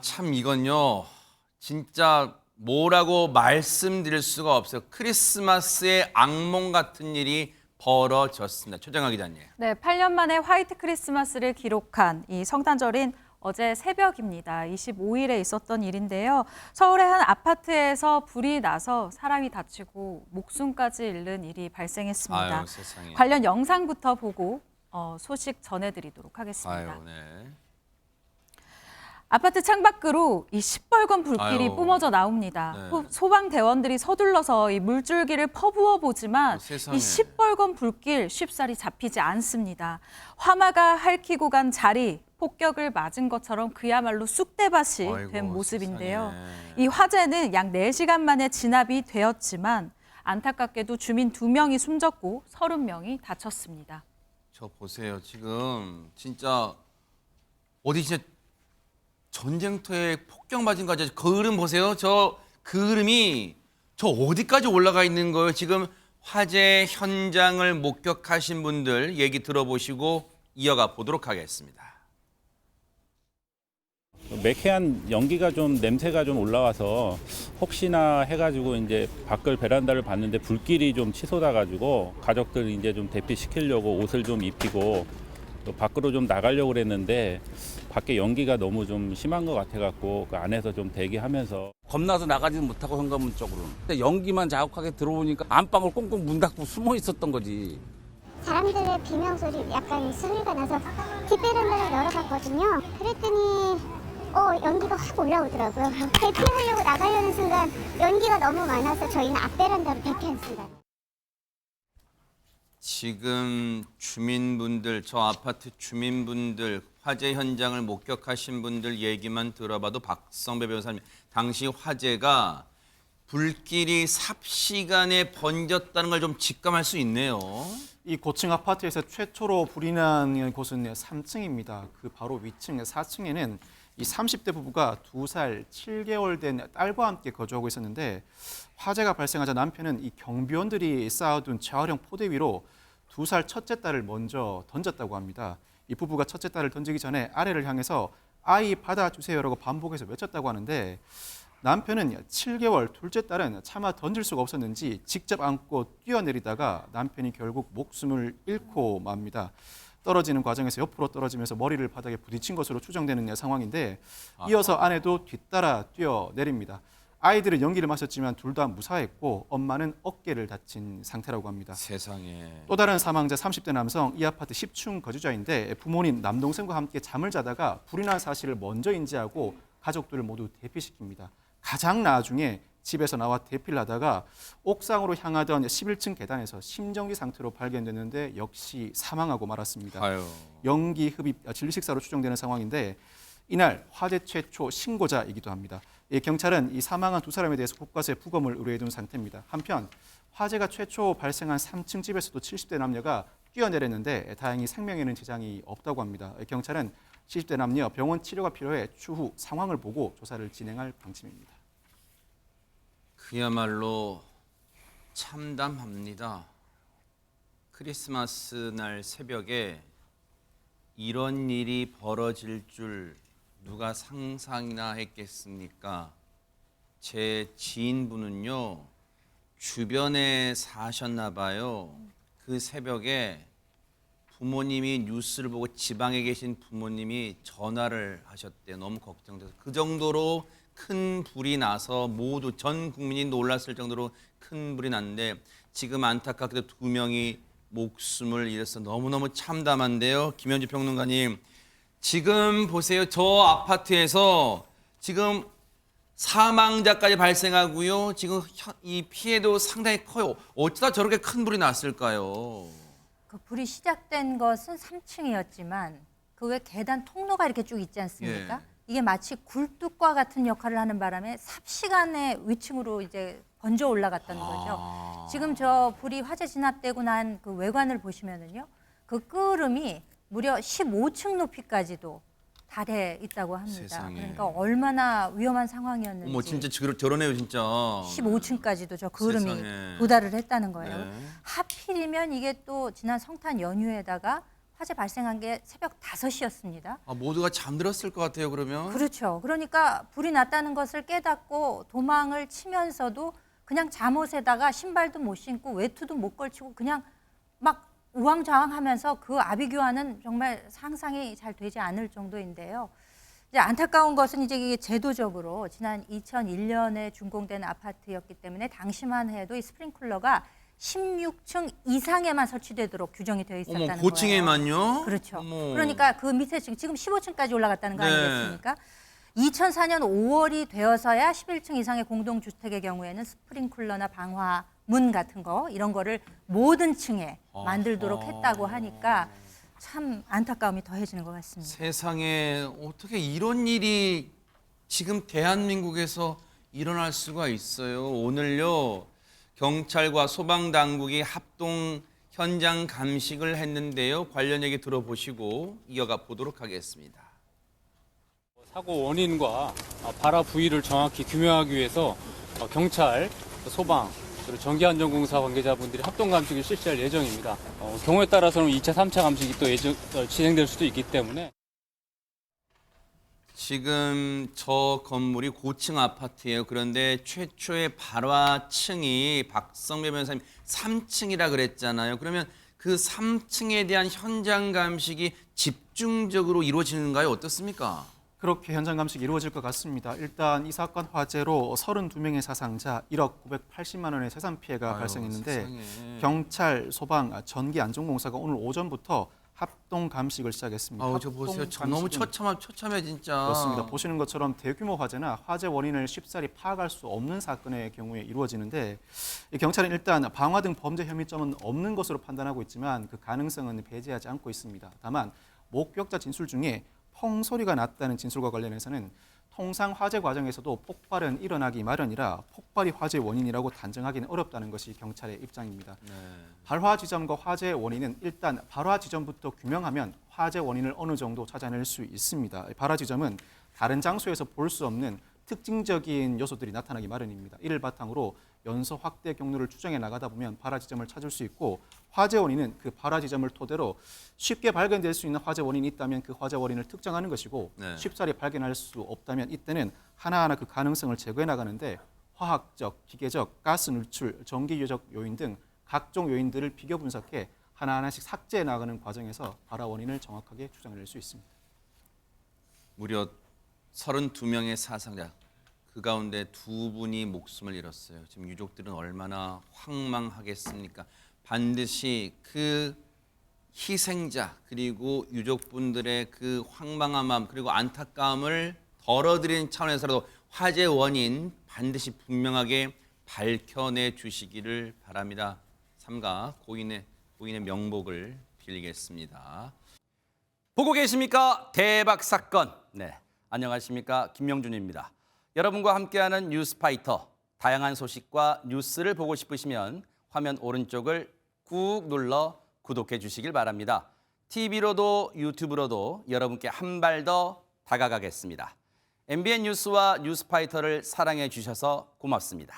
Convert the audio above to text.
참 이건요. 진짜 뭐라고 말씀드릴 수가 없어요. 크리스마스의 악몽 같은 일이 벌어졌습니다. 최정아 기자님. 네, 8년 만에 화이트 크리스마스를 기록한 이 성탄절인 어제 새벽입니다. 25일에 있었던 일인데요. 서울의 한 아파트에서 불이 나서 사람이 다치고 목숨까지 잃는 일이 발생했습니다. 아유, 세상에. 관련 영상부터 보고 소식 전해드리도록 하겠습니다. 아유, 네. 아파트 창밖으로 이 시뻘건 불길이 아유. 뿜어져 나옵니다. 네. 소방대원들이 서둘러서 이 물줄기를 퍼부어 보지만 세상에. 이 시뻘건 불길 쉽사리 잡히지 않습니다. 화마가 핥히고 간 자리, 폭격을 맞은 것처럼 그야말로 쑥대밭이 아이고, 된 모습인데요. 세상에. 이 화재는 약 4시간 만에 진압이 되었지만 안타깝게도 주민 2명이 숨졌고 30명이 다쳤습니다. 저 보세요. 지금 진짜 어디 진짜 전쟁터에 폭격 맞은 거 같아요. 그름 보세요. 저 그름이 저 어디까지 올라가 있는 거예요. 지금 화재 현장을 목격하신 분들 얘기 들어보시고 이어가 보도록 하겠습니다. 매캐한 연기가 좀 냄새가 좀 올라와서 혹시나 해가지고 이제 밖을 베란다를 봤는데 불길이 좀 치솟아가지고 가족들 이제 좀 대피시키려고 옷을 좀 입히고 또 밖으로 좀 나가려고 그랬는데 밖에 연기가 너무 좀 심한 것 같아갖고 그 안에서 좀 대기하면서 겁나서 나가지는 못하고 현관문 쪽으로. 근데 연기만 자욱하게 들어오니까 안방을 꽁꽁 문 닫고 숨어 있었던 거지. 사람들의 비명소리 약간 소리가 나서 뒷베란다를 열어봤거든요. 그랬더니 연기가 확 올라오더라고요. 대피하려고 나가려는 순간 연기가 너무 많아서 저희는 앞베란다로 대피했습니다. 지금 주민분들, 저 아파트 주민분들, 화재 현장을 목격하신 분들 얘기만 들어봐도 박성배 변호사님, 당시 화재가 불길이 삽시간에 번졌다는 걸 좀 직감할 수 있네요. 이 고층 아파트에서 최초로 불이 난 곳은 3층입니다. 그 바로 위층 4층에는 이 30대 부부가 2살 7개월 된 딸과 함께 거주하고 있었는데 화재가 발생하자 남편은 이 경비원들이 쌓아둔 재활용 포대 위로 2살 첫째 딸을 먼저 던졌다고 합니다. 이 부부가 첫째 딸을 던지기 전에 아래를 향해서 아이 받아주세요라고 반복해서 외쳤다고 하는데 남편은 7개월 둘째 딸은 차마 던질 수가 없었는지 직접 안고 뛰어내리다가 남편이 결국 목숨을 잃고 맙니다. 떨어지는 과정에서 옆으로 떨어지면서 머리를 바닥에 부딪힌 것으로 추정되는 상황인데 이어서 아내도 뒤따라 뛰어내립니다. 아이들은 연기를 마셨지만 둘 다 무사했고 엄마는 어깨를 다친 상태라고 합니다. 세상에. 또 다른 사망자 30대 남성, 이 아파트 10층 거주자인데 부모님, 남동생과 함께 잠을 자다가 불이 난 사실을 먼저 인지하고 가족들을 모두 대피시킵니다. 가장 나중에 집에서 나와 대피를 하다가 옥상으로 향하던 11층 계단에서 심정지 상태로 발견됐는데 역시 사망하고 말았습니다. 아유. 연기 흡입 질식사로 추정되는 상황인데 이날 화재 최초 신고자이기도 합니다. 경찰은 이 사망한 2사람에 대해서 국과수에 부검을 의뢰해둔 상태입니다. 한편 화재가 최초 발생한 3층 집에서도 70대 남녀가 뛰어내렸는데 다행히 생명에는 지장이 없다고 합니다. 경찰은 70대 남녀 병원 치료가 필요해 추후 상황을 보고 조사를 진행할 방침입니다. 그야말로 참담합니다. 크리스마스 날 새벽에 이런 일이 벌어질 줄 누가 상상이나 했겠습니까? 제 지인분은요, 주변에 사셨나 봐요. 그 새벽에 부모님이 뉴스를 보고 지방에 계신 부모님이 전화를 하셨대요. 너무 걱정돼서. 그 정도로 큰 불이 나서 모두 전 국민이 놀랐을 정도로 큰 불이 났는데 지금 안타깝게도 2명이 목숨을 잃어서 너무너무 참담한데요. 김현주 평론가님, 지금 보세요. 저 아파트에서 지금 사망자까지 발생하고요. 지금 이 피해도 상당히 커요. 어쩌다 저렇게 큰 불이 났을까요? 그 불이 시작된 것은 3층이었지만 그 외 계단 통로가 이렇게 쭉 있지 않습니까? 예. 이게 마치 굴뚝과 같은 역할을 하는 바람에 삽시간에 위층으로 이제 번져 올라갔다는 거죠. 지금 저 불이 화재 진압되고 난 그 외관을 보시면은요, 그 끄름이 무려 15층 높이까지도 달해 있다고 합니다. 세상에. 그러니까 얼마나 위험한 상황이었는지. 어머, 진짜 저러네요, 진짜. 15층까지도 저 그름이 세상에. 도달을 했다는 거예요. 네. 하필이면 이게 또 지난 성탄 연휴에다가 화재 발생한 게 새벽 5시였습니다. 아, 모두가 잠들었을 것 같아요. 그러면 그렇죠. 그러니까 불이 났다는 것을 깨닫고 도망을 치면서도 그냥 잠옷에다가 신발도 못 신고 외투도 못 걸치고 그냥 막 우왕좌왕하면서 그 아비규환은 정말 상상이 잘 되지 않을 정도인데요. 이제 안타까운 것은 이제 이게 제도적으로 지난 2001년에 준공된 아파트였기 때문에 당시만 해도 이 스프링클러가 16층 이상에만 설치되도록 규정이 되어 있었다는 어머, 거예요. 고층에만요? 그렇죠. 어머. 그러니까 그 밑에 지금 15층까지 올라갔다는 거 네. 아니겠습니까? 2004년 5월이 되어서야 11층 이상의 공동주택의 경우에는 스프링클러나 방화문 같은 거 이런 거를 모든 층에 만들도록 했다고 하니까 참 안타까움이 더해지는 것 같습니다. 세상에 어떻게 이런 일이 지금 대한민국에서 일어날 수가 있어요. 오늘요. 경찰과 소방당국이 합동 현장 감식을 했는데요. 관련 얘기 들어보시고 이어가 보도록 하겠습니다. 사고 원인과 발화 부위를 정확히 규명하기 위해서 경찰, 소방, 그리고 전기안전공사 관계자분들이 합동 감식을 실시할 예정입니다. 경우에 따라서는 2차, 3차 감식이 또 진행될 수도 있기 때문에 지금 저 건물이 고층 아파트예요. 그런데 최초의 발화층이 박성배 변호사님 3층이라 그랬잖아요. 그러면 그 3층에 대한 현장 감식이 집중적으로 이루어지는가요? 어떻습니까? 그렇게 현장 감식이 이루어질 것 같습니다. 일단 이 사건 화재로 32명의 사상자, 1억 980만 원의 재산 피해가 아유, 발생했는데 세상에. 경찰, 소방, 전기안전공사가 오늘 오전부터 합동 감식을 시작했습니다. 아우 저 보세요. 저 너무 감식은 처참해 진짜. 그렇습니다. 보시는 것처럼 대규모 화재나 화재 원인을 쉽사리 파악할 수 없는 사건의 경우에 이루어지는데 이 경찰은 일단 방화 등 범죄 혐의점은 없는 것으로 판단하고 있지만 그 가능성은 배제하지 않고 있습니다. 다만 목격자 진술 중에 펑 소리가 났다는 진술과 관련해서는 통상 화재 과정에서도 폭발은 일어나기 마련이라 폭발이 화재 원인이라고 단정하기는 어렵다는 것이 경찰의 입장입니다. 네. 발화 지점과 화재 원인은 일단 발화 지점부터 규명하면 화재 원인을 어느 정도 찾아낼 수 있습니다. 발화 지점은 다른 장소에서 볼 수 없는 특징적인 요소들이 나타나기 마련입니다. 이를 바탕으로 연소 확대 경로를 추정해 나가다 보면 발화 지점을 찾을 수 있고 화재 원인은 그 발화 지점을 토대로 쉽게 발견될 수 있는 화재 원인이 있다면 그 화재 원인을 특정하는 것이고 네. 쉽사리 발견할 수 없다면 이때는 하나하나 그 가능성을 제거해 나가는데 화학적, 기계적, 가스 누출, 전기 요적 요인 등 각종 요인들을 비교 분석해 하나하나씩 삭제해 나가는 과정에서 발화 원인을 정확하게 추정해낼 수 있습니다. 무려 32명의 사상자. 그 가운데 2분이 목숨을 잃었어요. 지금 유족들은 얼마나 황망하겠습니까? 반드시 그 희생자 그리고 유족분들의 그 황망한 마음 그리고 안타까움을 덜어드리는 차원에서라도 화재 원인 반드시 분명하게 밝혀내 주시기를 바랍니다. 삼가 고인의 명복을 빌겠습니다. 보고 계십니까? 대박 사건. 네, 안녕하십니까? 김명준입니다. 여러분과 함께하는 뉴스파이터. 다양한 소식과 뉴스를 보고 싶으시면 화면 오른쪽을 꾹 눌러 구독해 주시길 바랍니다. TV로도 유튜브로도 여러분께 한 발 더 다가가겠습니다. MBN 뉴스와 뉴스파이터를 사랑해 주셔서 고맙습니다.